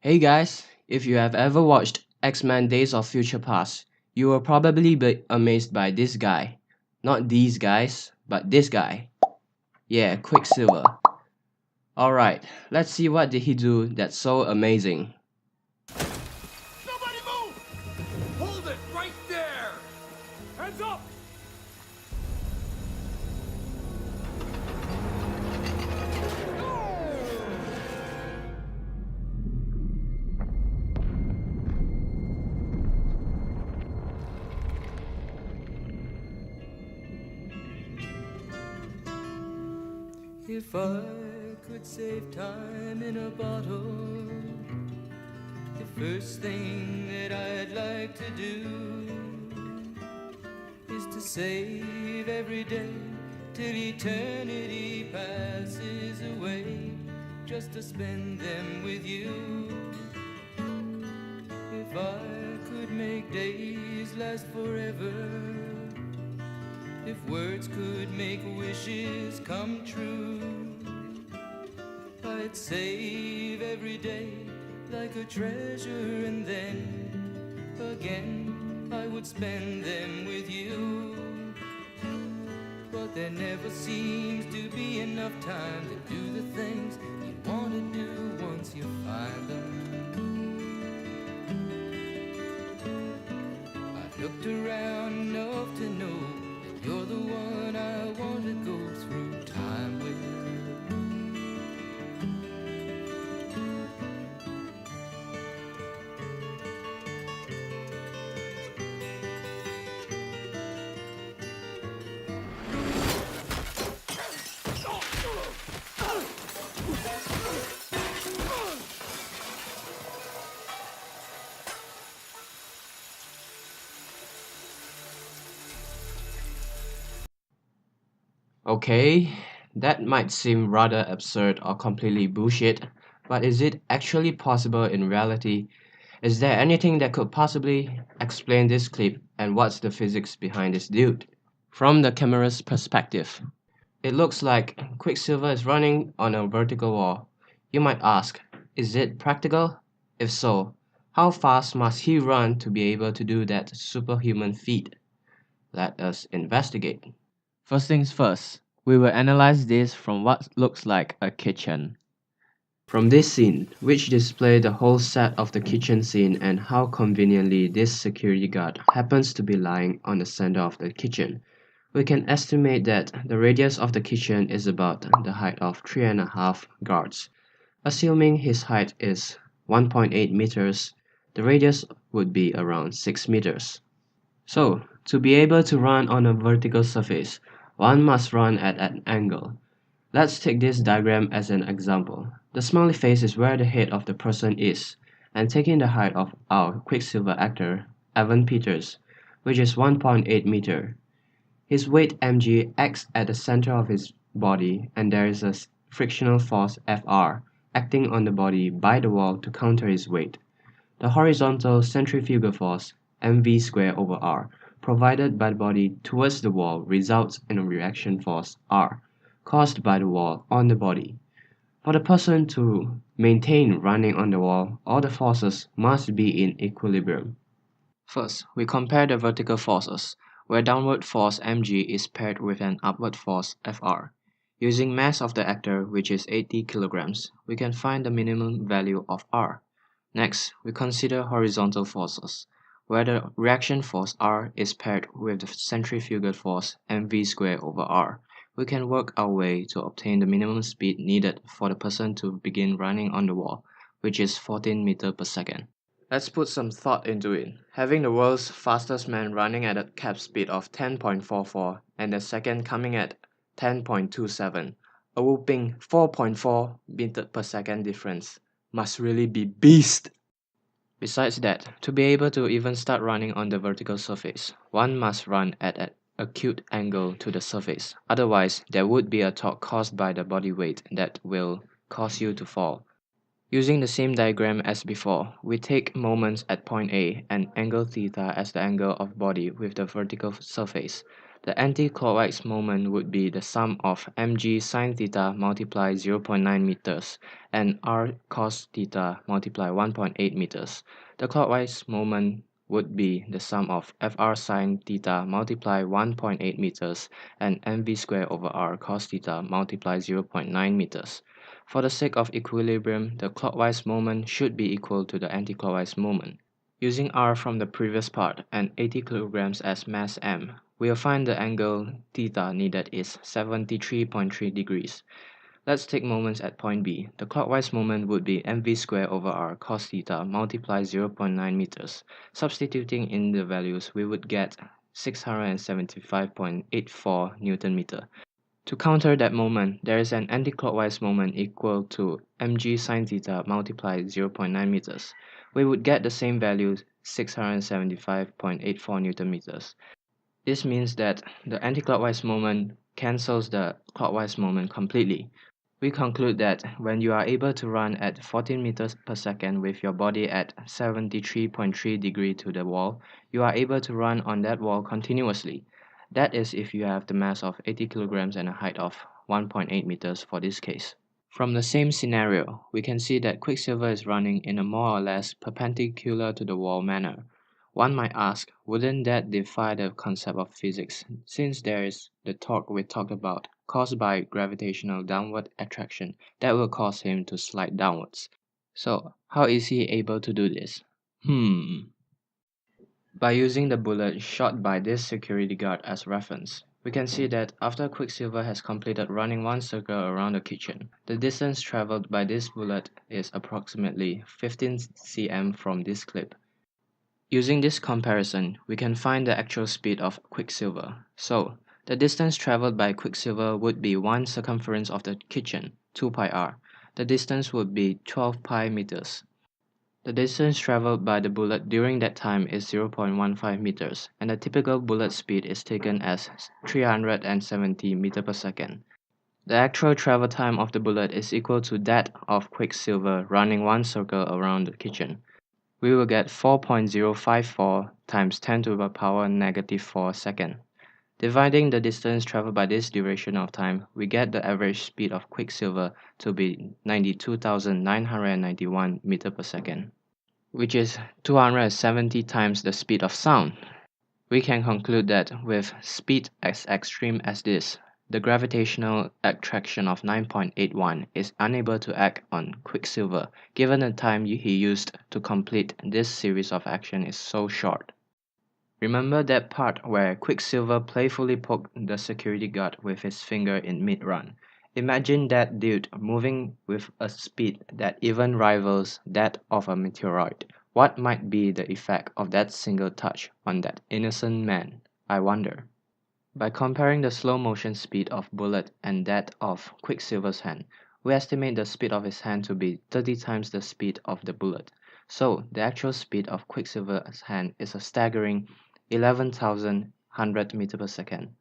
Hey guys, if you have ever watched X-Men Days of Future Past, you will probably be amazed by this guy. Not these guys, but this guy. Yeah, Quicksilver. Alright, let's see what did he do that's so amazing. Nobody move! Hold it right there! Hands up! If I could save time in a bottle, the first thing that I'd like to do is to save every day till eternity passes away, just to spend them with you. If I could make days last forever, if words could make wishes come true, I'd save every day like a treasure, and then again I would spend them with you. But there never seems to be enough time to do the things you want to do once you find them. I've looked around enough to know you're the one I want to go through time with. Okay, that might seem rather absurd or completely bullshit, but is it actually possible in reality? Is there anything that could possibly explain this clip, and what's the physics behind this dude? From the camera's perspective, it looks like Quicksilver is running on a vertical wall. You might ask, is it practical? If so, how fast must he run to be able to do that superhuman feat? Let us investigate. First things first, we will analyze this from what looks like a kitchen. From this scene, which displays the whole set of the kitchen scene and how conveniently this security guard happens to be lying on the center of the kitchen, we can estimate that the radius of the kitchen is about the height of 3.5 guards. Assuming his height is 1.8 meters, the radius would be around 6 meters. So, to be able to run on a vertical surface, one must run at an angle. Let's take this diagram as an example. The smiley face is where the head of the person is, and taking the height of our Quicksilver actor, Evan Peters, which is 1.8 meter. His weight mg acts at the center of his body, and there is a frictional force Fr acting on the body by the wall to counter his weight. The horizontal centrifugal force mv squared over r provided by the body towards the wall results in a reaction force r caused by the wall on the body. For the person to maintain running on the wall, all the forces must be in equilibrium. First, we compare the vertical forces, where downward force mg is paired with an upward force Fr. Using mass of the actor, which is 80 kilograms, we can find the minimum value of R. Next, we consider horizontal forces, where the reaction force R is paired with the centrifugal force mv squared over r. We can work our way to obtain the minimum speed needed for the person to begin running on the wall, which is 14 meters per second. Let's put some thought into it. Having the world's fastest man running at a cap speed of 10.44 and the second coming at 10.27, a whopping 4.4 meters per second difference, must really be beast! Besides that, to be able to even start running on the vertical surface, one must run at an acute angle to the surface. Otherwise, there would be a torque caused by the body weight that will cause you to fall. Using the same diagram as before, we take moments at point A and angle theta as the angle of body with the vertical surface. The anti-clockwise moment would be the sum of mg sine theta multiplied 0.9 meters and r cos theta multiplied 1.8 meters. The clockwise moment would be the sum of fr sine theta multiplied 1.8 meters and mv squared over r cos theta multiplied 0.9 meters. For the sake of equilibrium, the clockwise moment should be equal to the anticlockwise moment. Using r from the previous part and 80 kilograms as mass m, we'll find the angle theta needed is 73.3 degrees. Let's take moments at point B. The clockwise moment would be mv squared over r cos theta multiplied 0.9 meters. Substituting in the values, we would get 675.84 Newton meter. To counter that moment, there is an anticlockwise moment equal to mg sine theta multiplied 0.9 meters. We would get the same value, 675.84 Newton meters. This means that the anticlockwise moment cancels the clockwise moment completely. We conclude that when you are able to run at 14 meters per second with your body at 73.3 degrees to the wall, you are able to run on that wall continuously. That is if you have the mass of 80 kilograms and a height of 1.8 meters for this case. From the same scenario, we can see that Quicksilver is running in a more or less perpendicular to the wall manner. One might ask, wouldn't that defy the concept of physics, since there is the torque we talked about, caused by gravitational downward attraction, that will cause him to slide downwards. So, how is he able to do this? By using the bullet shot by this security guard as reference, we can see that after Quicksilver has completed running one circle around the kitchen, the distance traveled by this bullet is approximately 15 cm from this clip. Using this comparison, we can find the actual speed of Quicksilver. So, the distance traveled by Quicksilver would be one circumference of the kitchen, 2 pi r. The distance would be 12 pi meters. The distance traveled by the bullet during that time is 0.15 meters, and the typical bullet speed is taken as 370 meters per second. The actual travel time of the bullet is equal to that of Quicksilver running one circle around the kitchen. We will get 4.054 times 10 to the power negative 4 second. Dividing the distance traveled by this duration of time, we get the average speed of Quicksilver to be 92,991 meters per second, which is 270 times the speed of sound. We can conclude that with speed as extreme as this, the gravitational attraction of 9.81 is unable to act on Quicksilver, given the time he used to complete this series of action is so short. Remember that part where Quicksilver playfully poked the security guard with his finger in mid-run. Imagine that dude moving with a speed that even rivals that of a meteoroid. What might be the effect of that single touch on that innocent man, I wonder. By comparing the slow motion speed of bullet and that of Quicksilver's hand, we estimate the speed of his hand to be 30 times the speed of the bullet. So, the actual speed of Quicksilver's hand is a staggering 11,100 meters per second.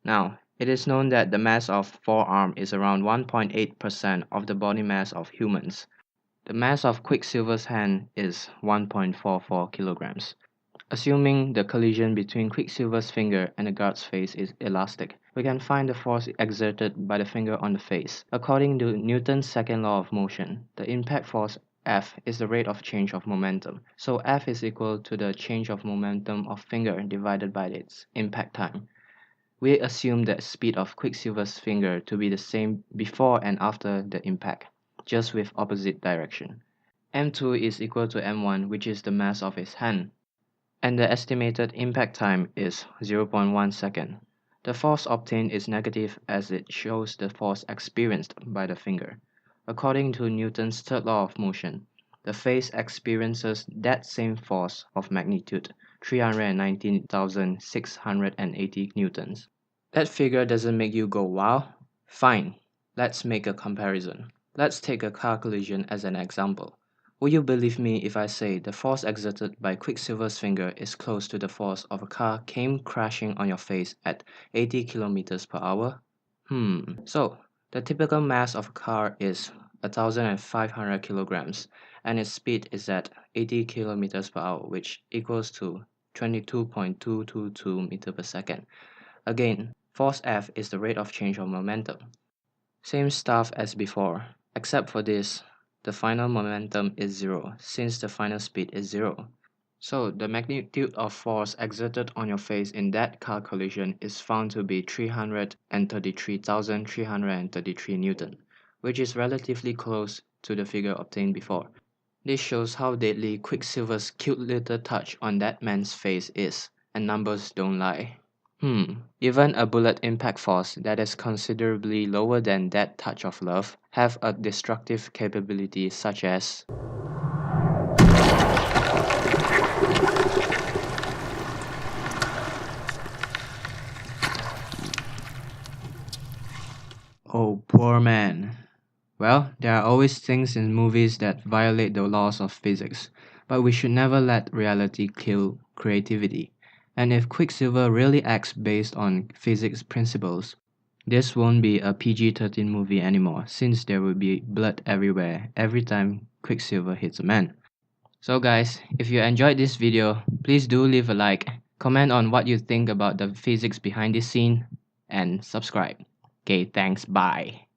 Now, it is known that the mass of forearm is around 1.8% of the body mass of humans. The mass of Quicksilver's hand is 1.44 kilograms. Assuming the collision between Quicksilver's finger and the guard's face is elastic, we can find the force exerted by the finger on the face. According to Newton's second law of motion, the impact force F is the rate of change of momentum. So F is equal to the change of momentum of finger divided by its impact time. We assume the speed of Quicksilver's finger to be the same before and after the impact, just with opposite direction. M2 is equal to M1, which is the mass of his hand, and the estimated impact time is 0.1 second. The force obtained is negative as it shows the force experienced by the finger. According to Newton's third law of motion, the face experiences that same force of magnitude, 319,680 newtons. That figure doesn't make you go wow? Fine, let's make a comparison. Let's take a car collision as an example. Will you believe me if I say the force exerted by Quicksilver's finger is close to the force of a car came crashing on your face at 80 kilometers per hour? So, the typical mass of a car is 1,500 kilograms, and its speed is at 80 kilometers per hour, which equals to 22.222 meters per second. Again, force F is the rate of change of momentum. Same stuff as before, except for this, the final momentum is zero, since the final speed is zero. So the magnitude of force exerted on your face in that car collision is found to be 333,333 Newton, which is relatively close to the figure obtained before. This shows how deadly Quicksilver's cute little touch on that man's face is, and numbers don't lie. Even a bullet impact force that is considerably lower than that touch of love have a destructive capability such as oh, poor man. Well, there are always things in movies that violate the laws of physics, but we should never let reality kill creativity. And if Quicksilver really acts based on physics principles, this won't be a PG-13 movie anymore, since there will be blood everywhere every time Quicksilver hits a man. So guys, if you enjoyed this video, please do leave a like, comment on what you think about the physics behind this scene, and subscribe. Okay, thanks, bye.